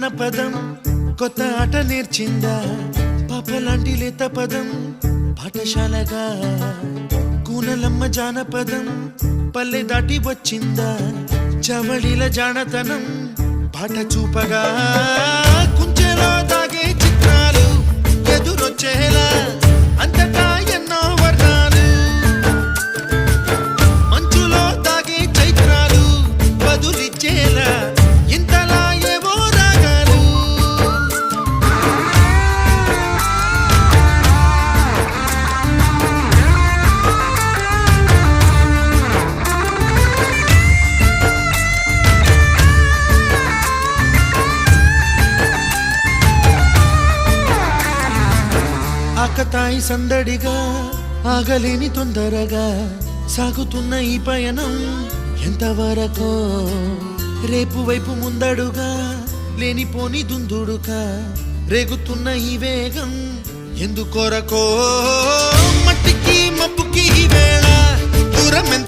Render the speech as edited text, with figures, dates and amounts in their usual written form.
జానపదం కొత్త ఆట నేర్చిందా పాపలాంటి లేత పదం పాఠశాలగా కూనలమ్మ జానపదం పల్లె దాటి వచ్చిందా చవళిల జానతనం పాట చూపగా కుంచెలో దాగే చిత్రాలు ఎదురొచ్చేలా అంతటా ఎన్నో వర్ణాలు మంచులో దాగే చైత్రాలు బదులిచ్చేలా ఇంతలా ఏవో రాగాలు ఆకతాయి సందడిగా ఆగలేని తొందరగా సాగుతున్న ఈ పయనం ఎంతవరకో రేపు వైపు ముందడుగా లేనిపోని దుందుడుగా రేగుతున్న ఈ వేగం ఎందుకొరకో మట్టికి మబ్బుకి ఈ వేళ దూరం